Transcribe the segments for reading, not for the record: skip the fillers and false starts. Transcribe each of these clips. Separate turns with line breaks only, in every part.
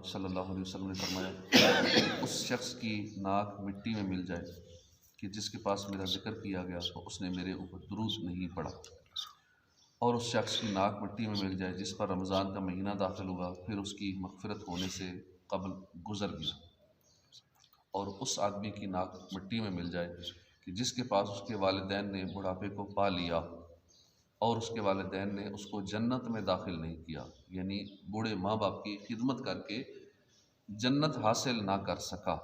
صلی اللہ علیہ وسلم نے فرمایا اس شخص کی ناک مٹی میں مل جائے کہ جس کے پاس میرا ذکر کیا گیا تو اس نے میرے اوپر درود نہیں پڑھا، اور اس شخص کی ناک مٹی میں مل جائے جس پر رمضان کا مہینہ داخل ہوا پھر اس کی مغفرت ہونے سے قبل گزر گیا، اور اس آدمی کی ناک مٹی میں مل جائے کہ جس کے پاس اس کے والدین نے بڑھاپے کو پا لیا اور اس کے والدین نے اس کو جنت میں داخل نہیں کیا، یعنی بوڑھے ماں باپ کی خدمت کر کے جنت حاصل نہ کر سکا۔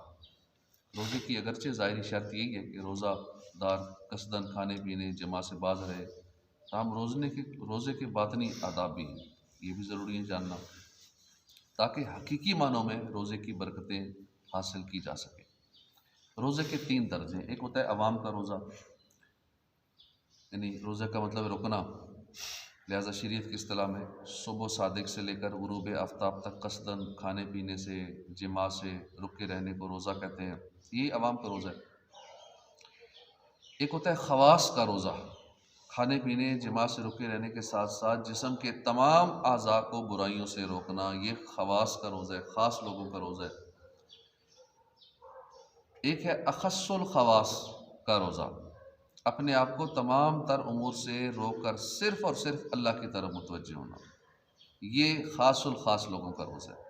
روزے کی اگرچہ ظاہری شرط یہی ہے کہ روزہ دار قصداً کھانے پینے جماع سے باز رہے، تاہم روزے کے باطنی آداب بھی ہیں، یہ بھی ضروری ہے جاننا، تاکہ حقیقی معنوں میں روزے کی برکتیں حاصل کی جا سکیں۔ روزے کے 3 درجے، ایک ہوتا ہے عوام کا روزہ، یعنی روزے کا مطلب ہے رکنا، لہذا شریعت کی اصطلاح میں صبح صادق سے لے کر غروب آفتاب تک قصداً کھانے پینے سے جماع سے رکے رہنے کو روزہ کہتے ہیں، یہ عوام کا روزہ ہے۔ ایک ہوتا ہے خواص کا روزہ، کھانے پینے جماع سے رکے رہنے کے ساتھ ساتھ جسم کے تمام اعضاء کو برائیوں سے روکنا، یہ خواص کا روزہ ہے، خاص لوگوں کا روزہ ہے۔ ایک ہے اخص الخواص کا روزہ، اپنے آپ کو تمام تر امور سے روک کر صرف اور صرف اللہ کی طرف متوجہ ہونا، یہ خاص الخاص لوگوں کا روزہ ہے۔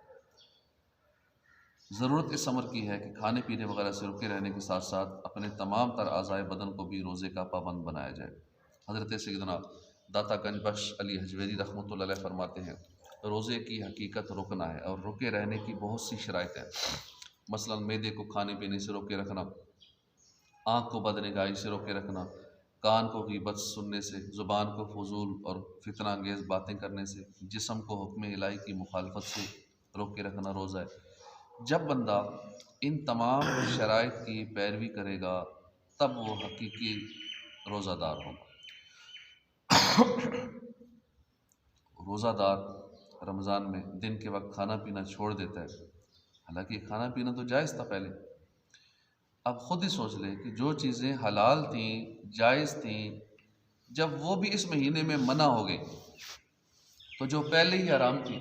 ضرورت اس امر کی ہے کہ کھانے پینے وغیرہ سے رکے رہنے کے ساتھ ساتھ اپنے تمام تر اعضائے بدن کو بھی روزے کا پابند بنایا جائے۔ حضرت سیدنا داتا گنج بخش علی حجویری رحمۃ اللہ علیہ فرماتے ہیں روزے کی حقیقت رکنا ہے، اور رکے رہنے کی بہت سی شرائط ہیں، مثلا معدے کو کھانے پینے سے روکے رکھنا، آنکھ کو بدنگاہی سے روکے رکھنا، کان کو غیبت سننے سے، زبان کو فضول اور فتنہ انگیز باتیں کرنے سے، جسم کو حکم الہی کی مخالفت سے روکے رکھنا روزہ ہے۔ جب بندہ ان تمام شرائط کی پیروی کرے گا تب وہ حقیقی روزہ دار ہوگا۔ روزہ دار رمضان میں دن کے وقت کھانا پینا چھوڑ دیتا ہے، حالانکہ کھانا پینا تو جائز تھا پہلے، اب خود ہی سوچ لے کہ جو چیزیں حلال تھیں جائز تھیں جب وہ بھی اس مہینے میں منع ہو گئی تو جو پہلے ہی حرام تھی،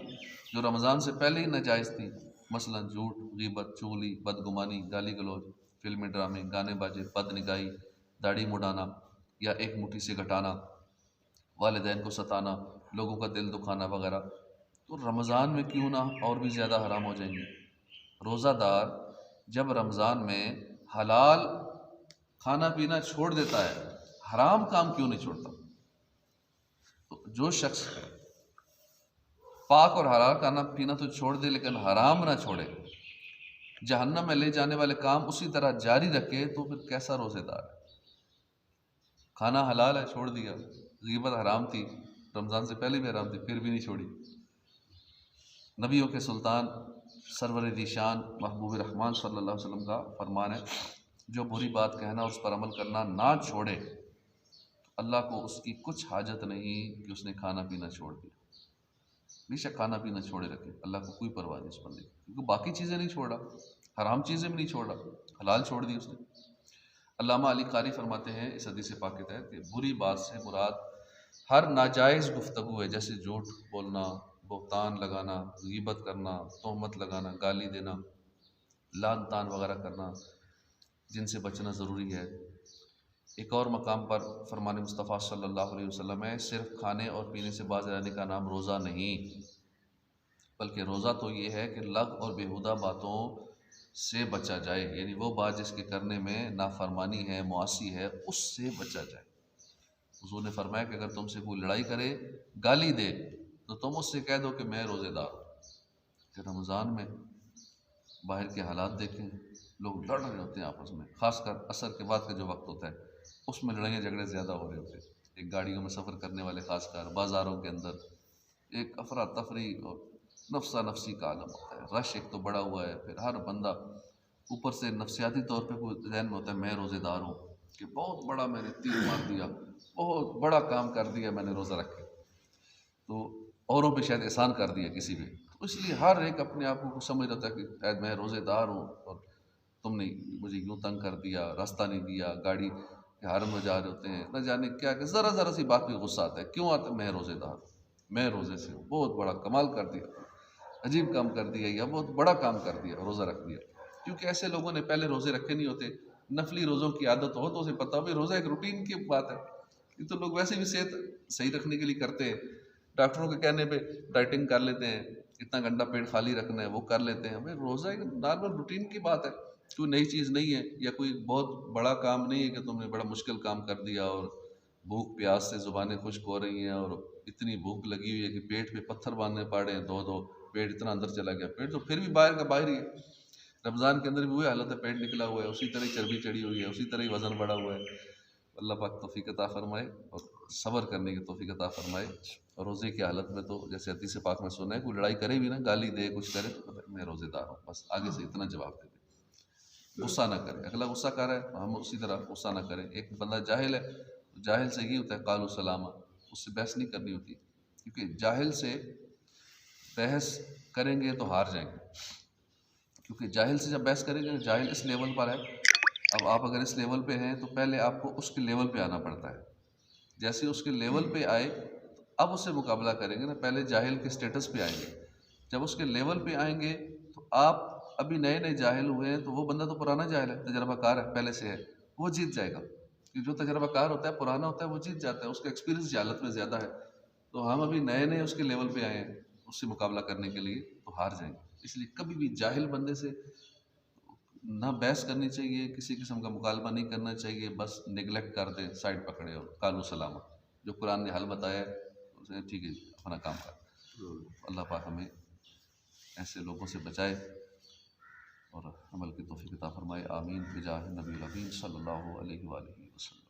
جو رمضان سے پہلے ہی ناجائز تھی، مثلا جھوٹ، غیبت، چغلی، بدگمانی، گالی گلوچ، فلمی ڈرامے، گانے باجے، بد نگاہی، داڑھی مڈانا یا ایک مٹھی سے گھٹانا، والدین کو ستانا، لوگوں کا دل دکھانا وغیرہ، تو رمضان میں کیوں نہ اور بھی زیادہ حرام ہو جائیں گے۔ روزہ دار جب رمضان میں حلال کھانا پینا چھوڑ دیتا ہے، حرام کام کیوں نہیں چھوڑتا؟ تو جو شخص پاک اور حلال کھانا پینا تو چھوڑ دے لیکن حرام نہ چھوڑے، جہنم میں لے جانے والے کام اسی طرح جاری رکھے، تو پھر کیسا روزے دار ہے؟ کھانا حلال ہے چھوڑ دیا، غیبت حرام تھی رمضان سے پہلے بھی حرام تھی پھر بھی نہیں چھوڑی۔ نبیوں کے سلطان سرور ذیشان محبوب رحمان صلی اللہ علیہ وسلم کا فرمان ہے جو بری بات کہنا اور اس پر عمل کرنا نہ چھوڑے اللہ کو اس کی کچھ حاجت نہیں کہ اس نے کھانا پینا چھوڑ دیا۔ بے شک کھانا پینا چھوڑے رکھے، اللہ کو کوئی پرواہ نہیں اس بندے کی، کیونکہ باقی چیزیں نہیں چھوڑ رہا، حرام چیزیں بھی نہیں چھوڑ رہا، حلال چھوڑ دی اس نے۔ علامہ علی قاری فرماتے ہیں اس حدیث پاک کے تحت کہ بری بات سے مراد ہر ناجائز گفتگو ہے، جیسے جھوٹ بولنا، بہتان لگانا، غیبت کرنا، تہمت لگانا، گالی دینا، لعن طعن وغیرہ کرنا، جن سے بچنا ضروری ہے۔ ایک اور مقام پر فرمان مصطفیٰ صلی اللہ علیہ وسلم ہے صرف کھانے اور پینے سے باز رہنے کا نام روزہ نہیں، بلکہ روزہ تو یہ ہے کہ لغو اور بیہودہ باتوں سے بچا جائے، یعنی وہ بات جس کے کرنے میں نافرمانی ہے، معاصی ہے، اس سے بچا جائے۔ حضور نے فرمایا کہ اگر تم سے کوئی لڑائی کرے، گالی دے، تو تم اس سے کہہ دو کہ میں روزے دار ہوں۔ کہ رمضان میں باہر کے حالات دیکھیں، لوگ لڑ رہے ہوتے ہیں آپس میں، خاص کر عصر کے بعد کا جو وقت ہوتا ہے اس میں لڑائیاں جھگڑے زیادہ ہو رہے ہوتے ہیں۔ ایک گاڑیوں میں سفر کرنے والے، خاص کر بازاروں کے اندر ایک افراتفری اور نفسا نفسی کا عالم ہوتا ہے، رش ایک تو بڑا ہوا ہے، پھر ہر بندہ اوپر سے نفسیاتی طور پہ کوئی ذہن میں ہوتا ہے میں روزے دار ہوں، کہ بہت بڑا میں نے تیر مار دیا، بہت بڑا کام کر دیا میں نے روزہ رکھ کے، تو اوروں پہ شاید احسان کر دیا کسی بھی، تو اس لیے ہر ایک اپنے آپ کو سمجھ رہتا ہے کہ شاید میں روزے دار ہوں اور تم نے مجھے یوں تنگ کر دیا، راستہ نہیں دیا، گاڑی کے حرم میں جا رہے ہوتے ہیں، نہ جانے کیا کہ ذرا سی بات پہ غصہ آتا ہے، کیوں آتا ہے؟ میں روزے دار ہوں، میں روزے سے ہوں، بہت بڑا کمال کر دیا۔ عجیب کام کر دیا یا بہت بڑا کام کر دیا روزہ رکھ دیا، کیونکہ ایسے لوگوں نے پہلے روزے رکھے نہیں ہوتے، نفلی روزوں کی عادت ہو تو اسے پتہ ہو روزہ ایک روٹین کی بات ہے، یہ تو لوگ ویسے بھی صحت صحیح رکھنے کے لیے کرتے ہیں، ڈاکٹروں کے کہنے پہ ڈائٹنگ کر لیتے ہیں، اتنا گھنٹہ پیٹ خالی رکھنا ہے وہ کر لیتے ہیں، بھائی روزہ ایک نارمل روٹین کی بات ہے، کوئی نئی چیز نہیں ہے یا کوئی بہت بڑا کام نہیں ہے کہ تم نے بڑا مشکل کام کر دیا اور بھوک پیاس سے زبانیں خشک ہو رہی ہیں اور اتنی بھوک لگی ہوئی ہے کہ پیٹ پہ پتھر باندھنے پڑے ہیں، دو پیٹ اتنا اندر چلا گیا، پیٹ تو پھر بھی باہر کا باہر ہی ہے، رمضان کے اندر بھی وہی حالت ہے، پیٹ نکلا ہوا ہے، اسی طرح ہی چربی چڑھی ہوئی ہے، اسی طرح ہی وزن بڑھا ہوا ہے۔ اللہ پاک توفیق عطا فرمائے اور صبر کرنے کی توفیق عطا فرمائے۔ اور روزے کی حالت میں تو جیسے حدیث پاک میں سنا ہے، کوئی لڑائی کرے بھی نا، گالی دے کچھ کرے تو میں روزے دار ہوں، بس آگے سے اتنا جواب دے دے، غصہ نہ کرے، اگلا غصہ کر رہا ہے ہم اسی طرح غصہ نہ کریں۔ ایک بندہ جاہل ہے، جاہل سے یہ ہوتا ہے قالوا سلاما، اس سے بحث نہیں کرنی ہوتی، کیونکہ جاہل سے بحث کریں گے تو ہار جائیں گے، کیونکہ جاہل سے جب بحث کریں گے، جاہل اس لیول پر ہے، اب آپ اگر اس لیول پہ ہیں تو پہلے آپ کو اس کے لیول پہ آنا پڑتا ہے، جیسے اس کے لیول پہ آئے تو اب اس سے مقابلہ کریں گے نا، پہلے جاہل کے سٹیٹس پہ آئیں گے، جب اس کے لیول پہ آئیں گے تو آپ ابھی نئے نئے جاہل ہوئے ہیں تو وہ بندہ تو پرانا جاہل ہے، تجربہ کار ہے، پہلے سے ہے، وہ جیت جائے گا، کہ جو تجربہ کار ہوتا ہے پرانا ہوتا ہے وہ جیت جاتا ہے، اس کا ایکسپیرینس جہالت میں زیادہ ہے، تو ہم ابھی نئے نئے اس کے لیول پہ آئے ہیں، اس سے مقابلہ کرنے کے لیے تو ہار جائیں گے۔ اس لیے کبھی بھی جاہل بندے سے نہ بحث کرنی چاہیے، کسی قسم کا مکالمہ نہیں کرنا چاہیے، بس نگلیکٹ کر دیں، سائڈ پکڑے اور قالوا سلاما، جو قرآن نے حل بتایا ہے اسے ٹھیک ہے اپنا کام کر۔ اللہ پاک ہمیں ایسے لوگوں سے بچائے اور عمل کی توفیق عطا فرمائے، آمین بجاہ نبی الامین صلی اللہ علیہ وآلہ وسلم۔